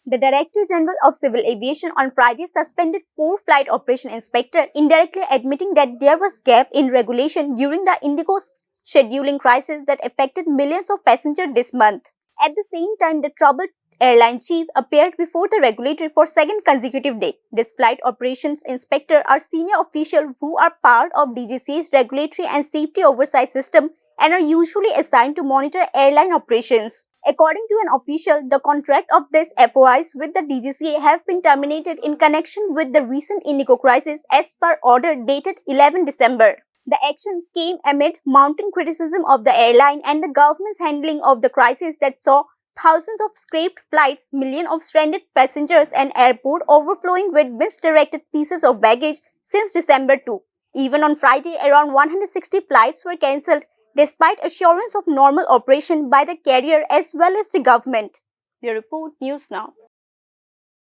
The Director General of Civil Aviation on Friday suspended 4 flight operation inspectors, indirectly admitting that there was gap in regulation during the Indigo scheduling crisis that affected millions of passengers this month. At the same time, the troubled airline chief appeared before the regulator for second consecutive day. This flight operations inspector are senior officials who are part of DGCA's regulatory and safety oversight system and are usually assigned to monitor airline operations. According to an official, the contract of these FOIs with the DGCA have been terminated in connection with the recent Indigo crisis as per order dated 11 December. The action came amid mounting criticism of the airline and the government's handling of the crisis that saw thousands of scrapped flights, millions of stranded passengers, and airport overflowing with misdirected pieces of baggage since December 2. Even on Friday, around 160 flights were cancelled despite assurance of normal operation by the carrier as well as the government. Bureau Report News Now.